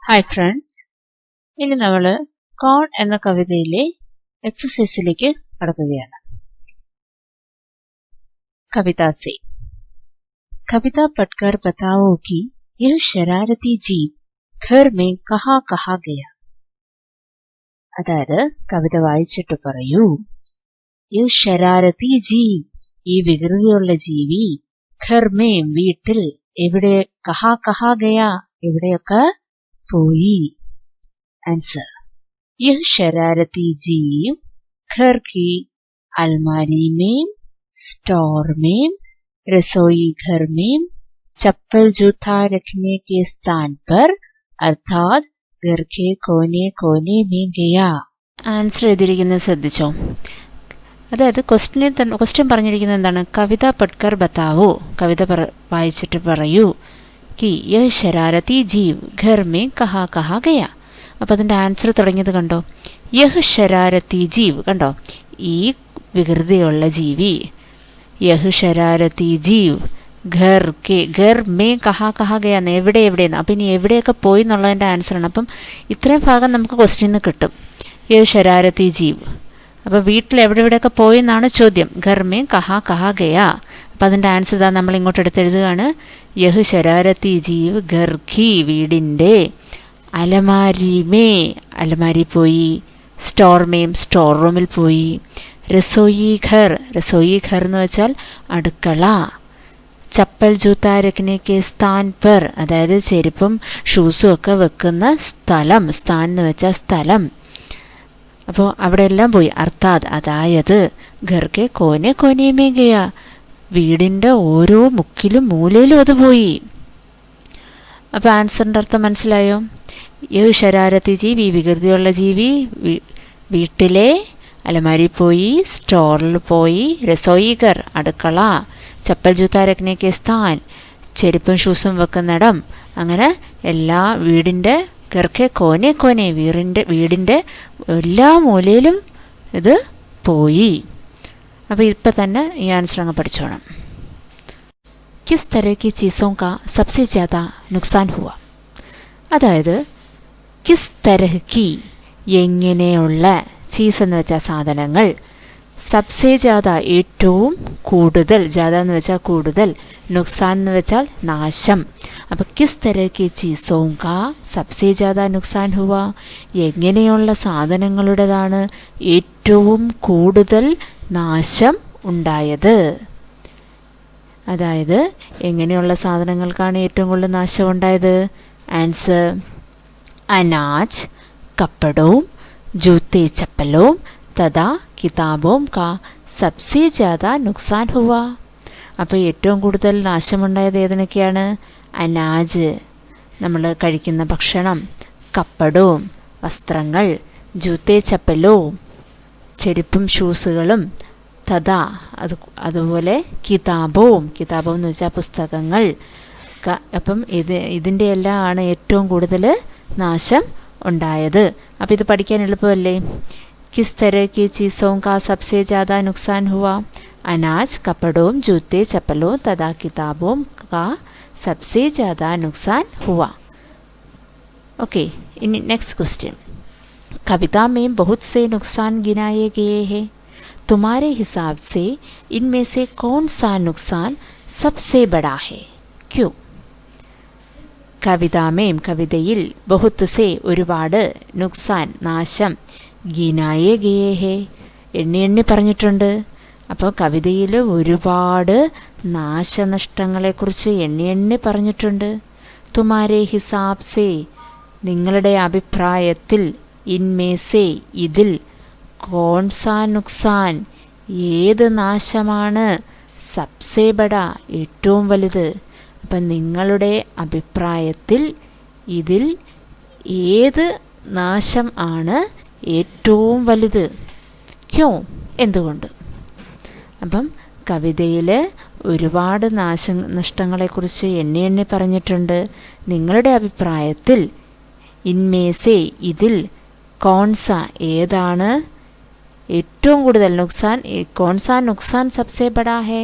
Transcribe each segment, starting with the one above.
Hi friends, ഇനി നമ്മൾ കോൺ എന്ന കവിതയിലെ എക്സസൈസിലേക്ക് കടക്കുകയാണ്. कविता से कविता पढ़कर बताओ कि यह शरारती जीव घर में कहाँ कहाँ गया. അതായത് കവിത വായിച്ചിട്ട് പറയൂ. യഹ് ശരാരത്തി ജീവ്, ഈ വികൃതിയുള്ള ജീവി, ഘർ മേ വീട്ടിൽ, എവിടെ, കഹാ കഹാ ഗയാ, എവിടെയൊക്കെ പോയി. ആൻസർ: यह शरारती जीव घर की अलमारी में, स्टोर में, रसोई घर में, चप्पल जूता रखने के स्थान पर अर्थात घर के कोने कोने में गया. ആൻസർ എഴുതിയിരിക്കുന്നത് ശ്രദ്ധിച്ചോ? അതായത് ക്വസ്റ്റ്യൻ പറഞ്ഞിരിക്കുന്നത് എന്താണ്? കവിത പഠ്കർ ബതാവോ, കവിത വായിച്ചിട്ട് പറയൂ. कि यह शरारती जीव घर में कहाँ कहाँ गया. അപ്പം അതിൻ്റെ ആൻസർ തുടങ്ങിയത് കണ്ടോ? യഹ് ശരാരത്തി ജീവ്, കണ്ടോ? ഈ വികൃതിയുള്ള ജീവി. യഹ് ശരാരത്തി ജീവ് ഘർ മേ കഹാ കഹാ ഗയാന്ന്, എവിടെ എവിടെയെന്ന്. അപ്പം ഇനി എവിടെയൊക്കെ പോയി എന്നുള്ളതിൻ്റെ ആൻസറാണ്. അപ്പം ഇത്രയും ഭാഗം നമുക്ക് ക്വസ്റ്റ്യന് കിട്ടും. യഹ് ശരാരത്തി ജീവ്, അപ്പോൾ വീട്ടിൽ എവിടെയൊക്കെ പോയി എന്നാണ് ചോദ്യം. ഘർ മേ കഹാ കഹാ ഗയാ. അപ്പം അതിൻ്റെ ആൻസർ ഇതാ നമ്മൾ ഇങ്ങോട്ട് എടുത്തെഴുതുകയാണ്. യഹ് ശരാരത്തി ജീവ് ഘർ ഖി, വീടിൻ്റെ, അലമാരി മേ, അലമാരി പോയി, സ്റ്റോർ മേം, സ്റ്റോർ റൂമിൽ പോയി, രസോയി ഘർ എന്ന് വെച്ചാൽ അടുക്കള, ചപ്പൽ ജൂത്ത രഖ്നെ സ്ഥാൻ പർ, അതായത് ചെരുപ്പും ഷൂസും ഒക്കെ വെക്കുന്ന സ്ഥലം, സ്ഥാൻ എന്ന് വെച്ചാൽ സ്ഥലം. അപ്പോൾ അവിടെ എല്ലാം പോയി. അർത്ഥാത്, അതായത് ഘർക്കെ കോനെ കോനേമേ ഗയ, വീടിൻ്റെ ഓരോ മുക്കിലും മൂലയിലും അത് പോയി. അപ്പോൾ ആൻസറിൻ്റെ അർത്ഥം മനസ്സിലായോ? യഹ് ശരാരത്തി ജീവി, വികൃതിയുള്ള ജീവി വീട്ടിലെ അലമാരി പോയി, സ്റ്റോറിൽ പോയി, രസോയി ഘർ അടുക്കള, ചപ്പൽ ജൂത്ത രഖ്നെ സ്ഥാൻ ചെരുപ്പും ഷൂസും വെക്കുന്നിടം, അങ്ങനെ എല്ലാ വീടിൻ്റെ ഘർക്കെ കോനെ കോനെ, വീടിൻ്റെ എല്ലാ മൂലയിലും ഇത് പോയി. അപ്പോൾ ഇപ്പം തന്നെ ഈ ആൻസർ അങ്ങ് പഠിച്ചോണം. കിസ് തരഹ കി ചീസോं का सबसे ज़्यादा नुकसान हुआ. അതായത് കിസ് തരഹ കി, എങ്ങനെയുള്ള, ചീസ് എന്ന് വെച്ചാൽ സാധനങ്ങൾ, സബ്സെ ജാദ ഏറ്റവും കൂടുതൽ, ജാദ എന്ന് വെച്ചാൽ കൂടുതൽ, നുക്സാൻ എന്ന് വെച്ചാൽ നാശം. അപ്പോൾ കിസ് തരഹ കി ചീസോं का सबसे ज़्यादा नुकसान हुआ, എങ്ങനെയുള്ള സാധനങ്ങളുടേതാണ് ഏറ്റവും കൂടുതൽ നാശം ഉണ്ടായത്. അതായത് എങ്ങനെയുള്ള സാധനങ്ങൾക്കാണ് ഏറ്റവും കൂടുതൽ നാശം ഉണ്ടായത്? ആൻസർ: അനാജ്, കപ്പടവും, ജൂത്തെ ചപ്പലും തഥാ കിതാബോം കാ സബ്സെ ജ്യാദാ നുക്സാൻ ഹുവ. അപ്പോൾ ഏറ്റവും കൂടുതൽ നാശമുണ്ടായത് ഏതിനൊക്കെയാണ്? അനാജ്, നമ്മൾ കഴിക്കുന്ന ഭക്ഷണം, കപ്പടവും വസ്ത്രങ്ങൾ, ജൂത്തെ ചപ്പലും ചെരുപ്പും ഷൂസുകളും, തഥാ അതുപോലെ കിതാബവും എന്ന് വെച്ചാൽ പുസ്തകങ്ങൾ. അപ്പം ഇതിൻ്റെ എല്ലാം ആണ് ഏറ്റവും കൂടുതൽ നാശം ഉണ്ടായത്. അപ്പം ഇത് പഠിക്കാൻ എളുപ്പമല്ലേ? കിസ് തരഹ കി ചീസോं का सबसे ज़्यादा नुकसान हुआ, അനാജ്, കപ്പടവും, ജൂത്തെ ചപ്പലും തഥാ കിതാബോം കാ सबसे ज़्यादा नुकसान हुआ. ओके, इनी नेक्स्ट क्वेश्चन. कविता में बहुत से नुकसान गिनाए गए हैं. तुम्हारे हिसाब से इनमें से कौन सा नुकसान सबसे बड़ा है? क्यों? കവിത മേം, കവിതയിൽ, ബഹുത്ത് സേ ഒരുപാട്, നുക്സാൻ നാശം, ഗിനായേ ഗയേ ഹേ എണ്ണി പറഞ്ഞിട്ടുണ്ട്. അപ്പോൾ കവിതയിൽ ഒരുപാട് നാശനഷ്ടങ്ങളെക്കുറിച്ച് എണ്ണി പറഞ്ഞിട്ടുണ്ട്. തുമാരെ ഹിസാബ് സേ, നിങ്ങളുടെ അഭിപ്രായത്തിൽ, ഇൻമേസേ ഇതിൽ, കോൺസാ നുക്സാൻ ഏത് നാശമാണ്, സബ്സേ ബഡ ഏറ്റവും വലുത്. അപ്പം നിങ്ങളുടെ അഭിപ്രായത്തിൽ ഇതിൽ ഏത് നാശം ആണ് ഏറ്റവും വലുത്? ക്യോ, എന്തുകൊണ്ട്? അപ്പം കവിതയിൽ ഒരുപാട് നഷ്ടങ്ങളെക്കുറിച്ച് എണ്ണി പറഞ്ഞിട്ടുണ്ട്. നിങ്ങളുടെ അഭിപ്രായത്തിൽ ഇൻമേസേ ഇതിൽ, കോൺസ ഏതാണ് ഏറ്റവും കൂടുതൽ, നുക്സാൻ കോൺസാ നുക്സാൻ സബ്സെ ബഡാ ഹേ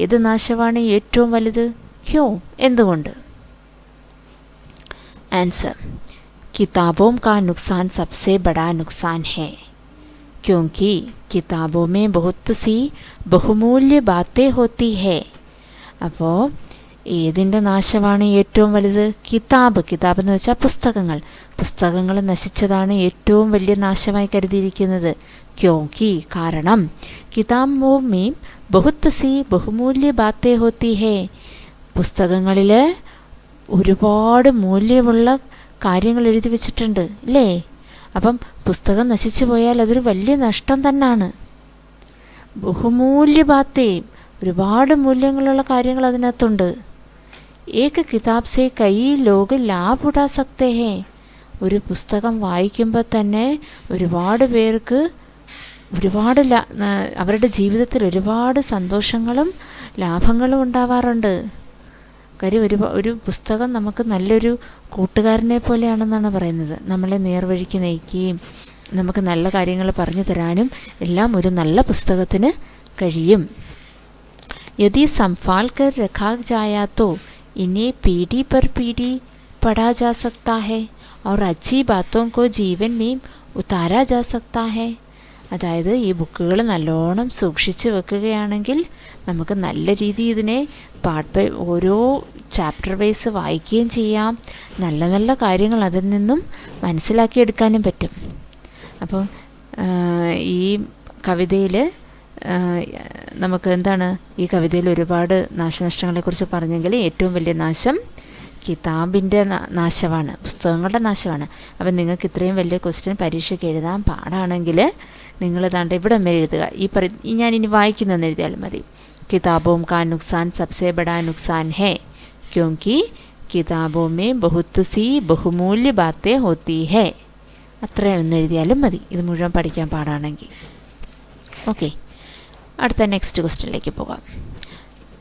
ഏത് നാശമാണ് ഏറ്റവും വലുത്? ക്യോ, എന്തുകൊണ്ട്? ആൻസർ: किताबों का नुकसान सबसे बड़ा नुकसान है, क्योंकि किताबों में बहुत सी बहुमूल्य बातें होती है. അപ്പോൾ ഏതിൻ്റെ നാശമാണ് ഏറ്റവും വലുത്? കിതാബ്. കിതാബ് എന്ന് വെച്ചാൽ പുസ്തകങ്ങൾ. പുസ്തകങ്ങൾ നശിച്ചതാണ് ഏറ്റവും വലിയ നാശമായി കരുതിയിരിക്കുന്നത്. ക്യോങ്കി കാരണം കിതാബോं में बहुत सी बहुमूल्य बातें होती है. പുസ്തകങ്ങളിൽ ഒരുപാട് മൂല്യമുള്ള കാര്യങ്ങൾ എഴുതി വെച്ചിട്ടുണ്ട് അല്ലേ? അപ്പം പുസ്തകം നശിച്ചു പോയാൽ അതൊരു വലിയ നഷ്ടം തന്നെയാണ്. ബഹുമൂല്യ ബാത്തേ, ഒരുപാട് മൂല്യങ്ങളുള്ള കാര്യങ്ങൾ അതിനകത്തുണ്ട്. ഏക കിതാബ് സേ കൈ ലോക ലാഭ് ഉടാ സക്തേ ഹേ. ഒരു പുസ്തകം വായിക്കുമ്പോൾ തന്നെ ഒരുപാട് പേർക്ക് ഒരുപാട് അവരുടെ ജീവിതത്തിൽ ഒരുപാട് സന്തോഷങ്ങളും ലാഭങ്ങളും ഉണ്ടാവാറുണ്ട്. കാര്യം ഒരു പുസ്തകം നമുക്ക് നല്ലൊരു കൂട്ടുകാരനെ പോലെയാണെന്നാണ് പറയുന്നത്. നമ്മളെ നേർവഴിക്ക് നയിക്കുകയും നമുക്ക് നല്ല കാര്യങ്ങൾ പറഞ്ഞു തരാനും എല്ലാം ഒരു നല്ല പുസ്തകത്തിന് കഴിയും. യദി സംഭാൽ കർ രഖാ ജായാ തോ ഇനെ പീढ़ी पर पीढ़ी पढ़ा जा सकता है और अच्छी बातों को जीवन में उतारा जा सकता है. അതായത് ഈ ബുക്കുകൾ നല്ലോണം സൂക്ഷിച്ച് വെക്കുകയാണെങ്കിൽ നമുക്ക് നല്ല രീതിയിൽ ഇതിനെ ഓരോ ചാപ്റ്റർ വൈസ് വായിക്കുകയും ചെയ്യാം. നല്ല നല്ല കാര്യങ്ങൾ അതിൽ നിന്നും മനസ്സിലാക്കിയെടുക്കാനും പറ്റും. അപ്പോൾ ഈ കവിതയിൽ നമുക്ക് എന്താണ്, ഈ കവിതയിൽ ഒരുപാട് നാശനഷ്ടങ്ങളെക്കുറിച്ച് പറഞ്ഞെങ്കിൽ ഏറ്റവും വലിയ നാശം കിതാബിൻ്റെ നാശമാണ്, പുസ്തകങ്ങളുടെ നാശമാണ്. അപ്പം നിങ്ങൾക്ക് ഇത്രയും വലിയ ക്വസ്റ്റ്യൻ പരീക്ഷയ്ക്ക് എഴുതാൻ പാടാണെങ്കിൽ നിങ്ങൾ താണ്ട ഇവിടെ വരെ എഴുതുക. ഞാനിനി വായിക്കുന്നതെന്ന് എഴുതിയാലും മതി. കിതാബോं का नुकसान सबसे बड़ा नुकसान है, क्योंकि किताबों में बहुत सी बहुमूल्य बातें होती है. അത്രയും ഒന്ന് എഴുതിയാലും മതി, ഇത് മുഴുവൻ പഠിക്കാൻ പാടാണെങ്കിൽ. ഓക്കെ, അടുത്ത നെക്സ്റ്റ് ക്വസ്റ്റ്യനിലേക്ക് പോകാം.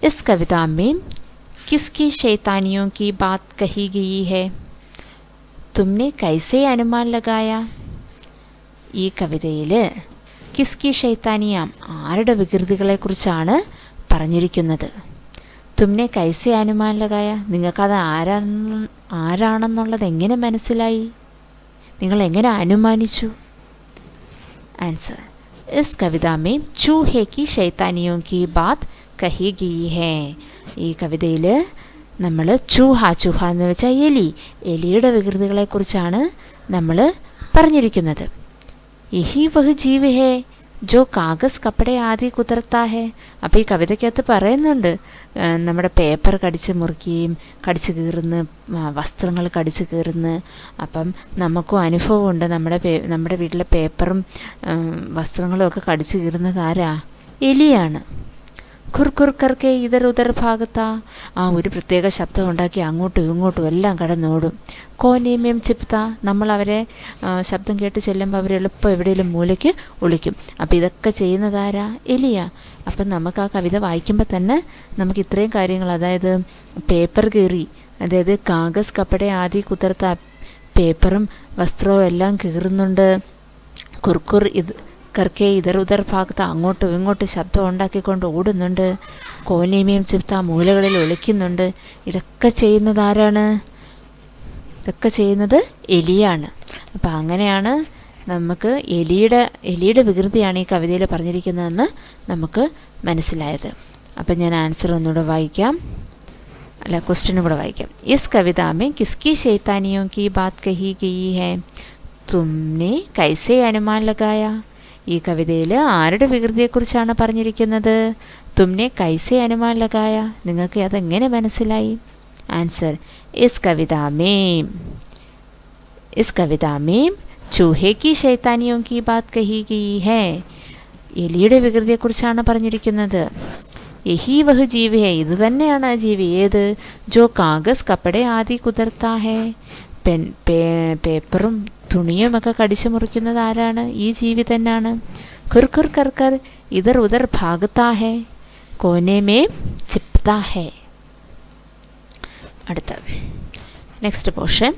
इस कविता में किसकी शैतानियों की बात कही गई है? तुमने कैसे अनुमान लगाया? ഈ കവിതയിൽ കിസ്കി ഷൈത്താനിയാം, ആരുടെ വികൃതികളെ കുറിച്ചാണ് പറഞ്ഞിരിക്കുന്നത്? തുമ്നെ കൈസെ അനുമാൻ ലഗായ, നിങ്ങൾക്കത് ആരാണെന്നുള്ളത് എങ്ങനെ മനസ്സിലായി? നിങ്ങൾ എങ്ങനെ അനുമാനിച്ചു? ആൻസർ, ഇസ് കവിത മേ ചൂഹേ കി ശൈത്താനിയോ കി ബാത് കഹി ഗീ ഹേ. ഈ കവിതയിൽ നമ്മൾ ചൂഹ എന്ന് വെച്ചാൽ എലിയുടെ വികൃതികളെക്കുറിച്ചാണ് നമ്മൾ പറഞ്ഞിരിക്കുന്നത്. യഹി വഹ് ജീവ് ഹേ ജോ കാഗസ് കപ്പടെ ആദി കുതിർത്താ ഹേ. അപ്പോൾ ഈ കവിതയ്ക്കകത്ത് പറയുന്നുണ്ട്, നമ്മുടെ പേപ്പർ കടിച്ച് മുറിക്കുകയും കടിച്ച് കീറുന്ന വസ്ത്രങ്ങൾ കടിച്ച് കീറുന്ന. അപ്പം നമുക്കും അനുഭവമുണ്ട്, നമ്മുടെ വീട്ടിലെ പേപ്പറും വസ്ത്രങ്ങളും ഒക്കെ കടിച്ച് കീറുന്നത് ആരാ? എലിയാണ്. ഖുർഖുർക്കർക്ക് ഇതർ ഉദർ ഭാഗത്താ, ആ ഒരു പ്രത്യേക ശബ്ദം ഉണ്ടാക്കി അങ്ങോട്ടും ഇങ്ങോട്ടും എല്ലാം കടന്നോടും. കോനേമ്യം ചിപ്ത, നമ്മൾ അവരെ ശബ്ദം കേട്ട് ചെല്ലുമ്പോൾ അവർ എളുപ്പം എവിടെയെങ്കിലും മൂലയ്ക്ക് ഒളിക്കും. അപ്പം ഇതൊക്കെ ചെയ്യുന്നതാരാ? എലിയാ. അപ്പം നമുക്ക് ആ കവിത വായിക്കുമ്പോൾ തന്നെ നമുക്ക് ഇത്രയും കാര്യങ്ങൾ, അതായത് പേപ്പർ കീറി, അതായത് കാഗസ് കപ്പടെ ആദി കുതിർത്ത പേപ്പറും വസ്ത്രവും എല്ലാം കീറുന്നുണ്ട്. കുർക്കുർ കർക്കെ ഇതർ ഉദർ ഭാഗത്ത് അങ്ങോട്ടും ഇങ്ങോട്ടും ശബ്ദം ഉണ്ടാക്കിക്കൊണ്ട് ഓടുന്നുണ്ട്. കോനേമിയം ചിപ്ത മൂലകളിൽ ഒളിക്കുന്നുണ്ട്. ഇതൊക്കെ ചെയ്യുന്നത് ആരാണ്? ഇതൊക്കെ ചെയ്യുന്നത് എലിയാണ്. അപ്പം അങ്ങനെയാണ് നമുക്ക് എലിയുടെ വികൃതിയാണ് ഈ കവിതയിൽ പറഞ്ഞിരിക്കുന്നതെന്ന് നമുക്ക് മനസ്സിലായത്. അപ്പം ഞാൻ ആൻസർ ഒന്നുകൂടെ വായിക്കാം, അല്ല ക്വസ്റ്റ്യനും കൂടെ വായിക്കാം. Is Kavitha may കിസ്കി ശൈത്താനിയോ Ki Baat കഹി ഗയി ഹേ? തുമ്നെ കൈസെ അനുമാൻ ലഗായ? ഈ കവിതയിൽ ആരുടെ വികൃതിയെക്കുറിച്ചാണ് പറഞ്ഞിരിക്കുന്നത്? തുമ്നെ കൈസെ അനുമാൻ ലഗായ, നിങ്ങൾക്ക് അതെങ്ങനെ മനസ്സിലായി? ആൻസർ, ഇസ് കവിത മേം ചൂഹേ കി ശൈത്താനിയോ കി ബാത് കഹി ഗയി ഹേ. എലിയുടെ വികൃതിയെക്കുറിച്ചാണ് പറഞ്ഞിരിക്കുന്നത്. യഹി വഹ് ജീവ് ഹേ, ഇത് തന്നെയാണ് ആ ജീവി. ഏത്? ജോ കാഗസ് കപ്പടെ ആദി കുതിർത്താ ഹേ. പേപ്പറും തുണിയുമൊക്കെ കടിച്ചു മുറിക്കുന്നത് ആരാണ്? ഈ ജീവി തന്നെയാണ്. ഖുർഖുർ കർക്കർ ഇതർ ഉദർ ഭാഗത്താ ഹേ, കോനെ മേ ചിപ്താ ഹേ. അടുത്ത നെക്സ്റ്റ് പോർഷൻ,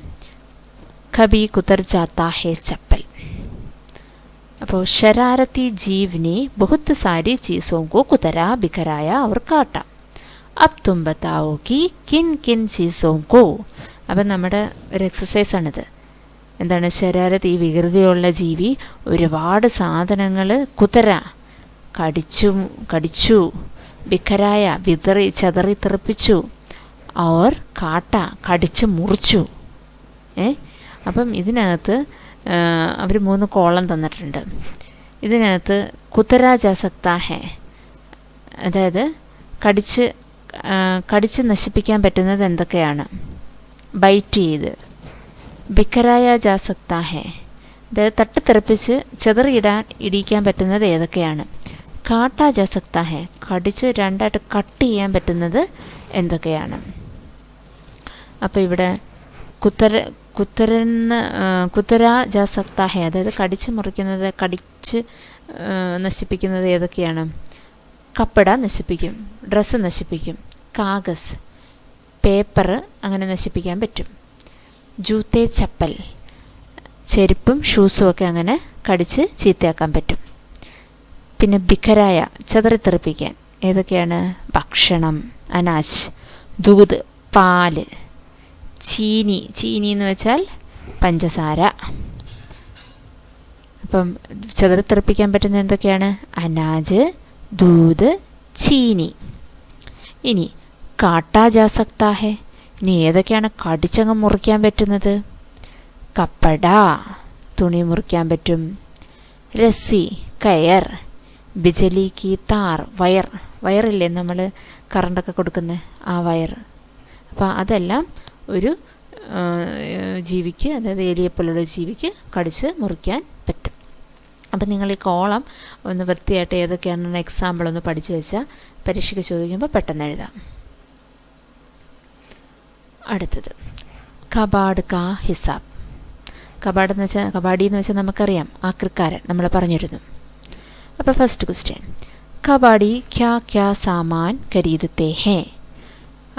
കബി കുതർ ജാത്താ ഹേ ചപ്പൽ. അപ്പോൾ शरारती जीव ने बहुत सारी चीज़ों को कुतरा बिखराया और काटा. अब तुम बताओ कि किन किन चीज़ों को. അപ്പം നമ്മുടെ ഒരു എക്സസൈസാണിത്. എന്താണ് ശരാരത്ത്, ഈ വികൃതിയുള്ള ജീവി ഒരുപാട് സാധനങ്ങൾ കുതര കടിച്ചു, ബിഖരായ വിതറി ചതറി തെറിപ്പിച്ചു, അവർ കാട്ട കടിച്ച് മുറിച്ചു. അപ്പം ഇതിനകത്ത് അവർ 3 കോളം തന്നിട്ടുണ്ട്. ഇതിനകത്ത് കുതര ജാ സക്താ ഹെ, അതായത് കടിച്ച് നശിപ്പിക്കാൻ പറ്റുന്നത് എന്തൊക്കെയാണ്? ബൈറ്റ് ചെയ്ത്. ബിഖരായ ജാ സക്താ ഹെ, അതായത് തട്ടിത്തെറിപ്പിച്ച് ഇടിക്കാൻ പറ്റുന്നത് ഏതൊക്കെയാണ്? കാട്ടാ ജാ സക്താ ഹെ, കടിച്ച് 2ആയിട്ട് കട്ട് ചെയ്യാൻ പറ്റുന്നത് എന്തൊക്കെയാണ്? അപ്പോൾ ഇവിടെ കുത്തര ജാ സക്താ ഹെ, അതായത് കടിച്ച് നശിപ്പിക്കുന്നത് ഏതൊക്കെയാണ്? കപ്പട നശിപ്പിക്കും, ഡ്രസ്സ് നശിപ്പിക്കും, കാഗസ് പേപ്പർ അങ്ങനെ നശിപ്പിക്കാൻ പറ്റും. ജൂത്തെ ചപ്പൽ, ചെരുപ്പും ഷൂസും ഒക്കെ അങ്ങനെ കടിച്ച് ചീത്തയാക്കാൻ പറ്റും. പിന്നെ ബിഖരായ ചതറിത്തെറിപ്പിക്കാൻ ഏതൊക്കെയാണ്? ഭക്ഷണം, അനാജ്, ദൂത് പാല്, ചീനി എന്ന് വെച്ചാൽ പഞ്ചസാര. അപ്പം ചതറിത്തെറിപ്പിക്കാൻ പറ്റുന്ന എന്തൊക്കെയാണ്? അനാജ്, ദൂത്, ചീനി. ഇനി കാട്ടാ ജാ സക്താ ഹെ, ഇനി ഏതൊക്കെയാണ് കടിച്ചങ്ങ് മുറിക്കാൻ പറ്റുന്നത്? കപ്പട തുണി മുറിക്കാൻ പറ്റും, രസ്സി കയർ, ബിജലി കി താർ വയറില്ലേ നമ്മൾ കറണ്ടൊക്കെ കൊടുക്കുന്ന ആ വയർ. അപ്പോൾ അതെല്ലാം ഒരു ജീവിക്ക്, അതായത് എലിയെപ്പോലുള്ള ജീവിക്ക് കടിച്ച് മുറിക്കാൻ പറ്റും. അപ്പം നിങ്ങൾ ഈ കോളം ഒന്ന് വൃത്തിയായിട്ട് ഏതൊക്കെയാണെന്ന് എക്സാമ്പിൾ ഒന്ന് പഠിച്ചു വെച്ചാൽ പരീക്ഷയ്ക്ക് ചോദിക്കുമ്പോൾ പെട്ടെന്ന് എഴുതാം. അടുത്തത് കബാഡ് കാ ഹിസാബ്. കബാഡി എന്ന് വെച്ചാൽ നമുക്കറിയാം, ആക്രിക്കാരൻ, നമ്മൾ പറഞ്ഞിരുന്നു. അപ്പോൾ ഫസ്റ്റ് ക്വസ്റ്റ്യൻ, കബാഡി ക്യാ ക്യാ സാമാൻ ഖരീദത്തെ ഹേ.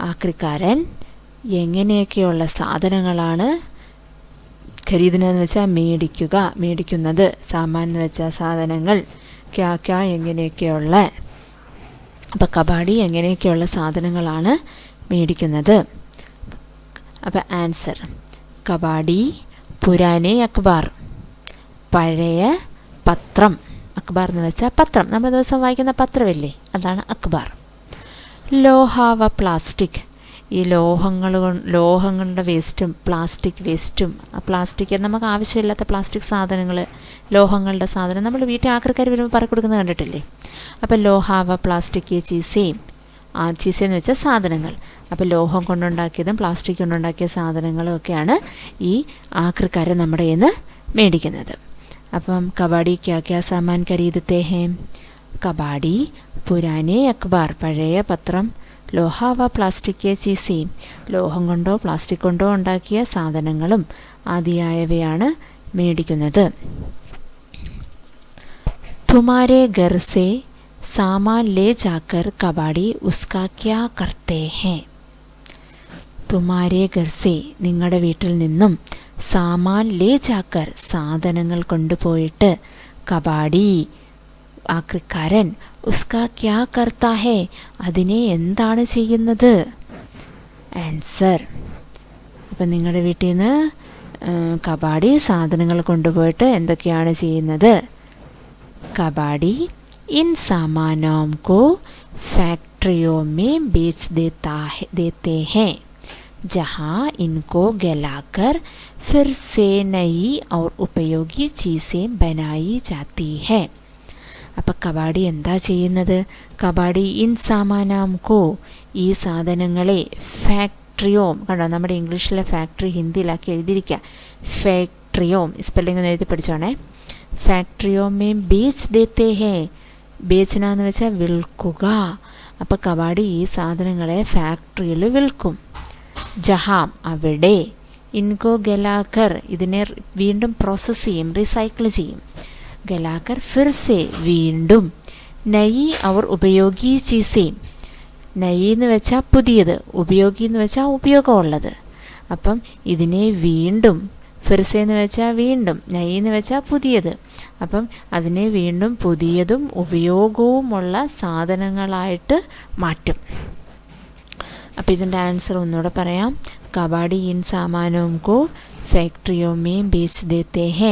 ആക്രിക്കാരൻ എങ്ങനെയൊക്കെയുള്ള സാധനങ്ങളാണ് ഖരീദനെന്ന് വെച്ചാൽ മേടിക്കുന്നത്, സാമാൻ എന്ന് വെച്ചാൽ സാധനങ്ങൾ, ക്യാ എങ്ങനെയൊക്കെയുള്ള. അപ്പം കബാഡി എങ്ങനെയൊക്കെയുള്ള സാധനങ്ങളാണ് മേടിക്കുന്നത്? അപ്പം ആൻസർ, കബാഡി പുരാനെ അഖ്ബാർ, പഴയ പത്രം. അഖ്ബാർ എന്ന് വെച്ചാൽ പത്രം, നമ്മൾ ദിവസം വായിക്കുന്ന പത്രമില്ലേ, അതാണ് അഖ്ബാർ. ലോഹാവ പ്ലാസ്റ്റിക്, ഈ ലോഹങ്ങളുടെ വേസ്റ്റും പ്ലാസ്റ്റിക് വേസ്റ്റും. പ്ലാസ്റ്റിക് നമുക്ക് ആവശ്യമില്ലാത്ത പ്ലാസ്റ്റിക് സാധനങ്ങൾ, ലോഹങ്ങളുടെ സാധനം നമ്മൾ വീട്ടിൽ ആക്രിക്കാർ വരുമ്പോൾ പറ കൊടുക്കുന്നത് കണ്ടിട്ടില്ലേ? അപ്പം ലോഹാവ പ്ലാസ്റ്റിക് ചീസയും, ചീസയെന്ന് വെച്ചാൽ സാധനങ്ങൾ. അപ്പോൾ ലോഹം കൊണ്ടുണ്ടാക്കിയതും പ്ലാസ്റ്റിക് കൊണ്ടുണ്ടാക്കിയ സാധനങ്ങളും ഒക്കെയാണ് ഈ ആക്രിക്കാരെ നമ്മുടെ കയ്യിൽ നിന്ന് മേടിക്കുന്നത്. അപ്പം കബാഡി ക്യാ ക്യാ സാമാൻ ഖരീദത്തെ ഹേ? കബാഡി പുരാനെ അഖ്ബാർ, പഴയ പത്രം. ലോഹാവ പ്ലാസ്റ്റിക് ചീസയും, ലോഹം കൊണ്ടോ പ്ലാസ്റ്റിക് കൊണ്ടോ ഉണ്ടാക്കിയ സാധനങ്ങളും ആദിയായവയാണ് മേടിക്കുന്നത്. തുമാരെ ഘർ സേ സാമാൻ ലേ ജാക്കർ കബാഡി ഉസ്കാ ക്യാ കർത്തേ ഹേ? തുമാരെ ഘർ സേ, നിങ്ങളുടെ വീട്ടിൽ നിന്നും, സാമാൻ ലേ ജാക്കർ, സാധനങ്ങൾ കൊണ്ടുപോയിട്ട്, കബാഡി ആക്രിക്കാരൻ, ഉസ്കാ ക്യാ കർത്താ ഹേ, അതിനെ എന്താണ് ചെയ്യുന്നത്? ആൻസർ, അപ്പം നിങ്ങളുടെ വീട്ടിൽ നിന്ന് കബാഡി സാധനങ്ങൾ കൊണ്ടുപോയിട്ട് എന്തൊക്കെയാണ് ചെയ്യുന്നത്? കബാഡി इन सामानों को फैक्ट्रियों में बेच देते हैं, जहां इनको गलाकर फिर से नई और उपयोगी चीज़ें बनाई जाती है. അപ്പം കബാഡി എന്താ ചെയ്യുന്നത്? കബാഡി ഇൻ സാമാനാംകോ, ഈ സാധനങ്ങളെ, ഫാക്ട്രിയോം, കണ്ടോ നമ്മുടെ ഇംഗ്ലീഷിലെ ഫാക്ടറി ഹിന്ദിയിലാക്കി എഴുതിയിരിക്കുക, ഫാക്ട്രിയോം സ്പെല്ലിംഗ് ഒന്ന് എഴുതി പഠിച്ചോണേ. ഫാക്ട്രിയോമേ ബേച്ച് ദേത്തേ ഹേ, ബേച്ചന എന്ന് വെച്ചാൽ വിൽക്കുക. അപ്പം കബാഡി ഈ സാധനങ്ങളെ ഫാക്ടറിയിൽ വിൽക്കും. ജഹാം അവിടെ, ഇൻകോ ഗലാക്കർ ഇതിനെ വീണ്ടും പ്രോസസ്സ് ചെയ്യും, റീസൈക്കിൾ ചെയ്യും. ഗലാക്കർ ഫിർസെ വീണ്ടും, നയി അവർ ഉപയോഗി ചീസേം, നയി എന്ന് വെച്ചാൽ പുതിയത്, ഉപയോഗി എന്ന് വെച്ചാൽ ഉപയോഗമുള്ളത്. അപ്പം ഇതിനെ വീണ്ടും, ഫിർസെ എന്ന് വെച്ചാൽ വീണ്ടും, നയി എന്ന് വെച്ചാൽ പുതിയത്. അപ്പം അതിനെ വീണ്ടും പുതിയതും ഉപയോഗവുമുള്ള സാധനങ്ങളായിട്ട് മാറ്റും. അപ്പോൾ ഇതിൻ്റെ ആൻസർ ഒന്നുകൂടെ പറയാം. കബാഡി ഇൻ സാമാനോം കോ ഫാക്ടറിയോ മേ ബേച്ച് ദേത്തെ ഹേ.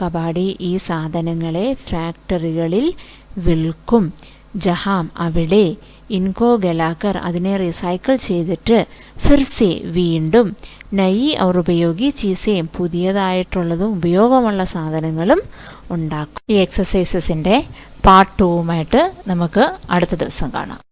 കബാഡി ഈ സാധനങ്ങളെ ഫാക്ടറികളിൽ വിൽക്കും. ജഹാം അവിടെ, ഇൻകോ ഗലാക്കർ അതിനെ റീസൈക്കിൾ ചെയ്തിട്ട്, ഫിർസെ വീണ്ടും, നയി ഔർ ഉപയോഗി ചീസേ പുതിയതായിട്ടുള്ളതും ഉപയോഗമുള്ള സാധനങ്ങളും ഉണ്ടാക്കും. ഈ എക്സസൈസസിൻ്റെ പാർട്ട് 2 നമുക്ക് അടുത്ത ദിവസം കാണാം.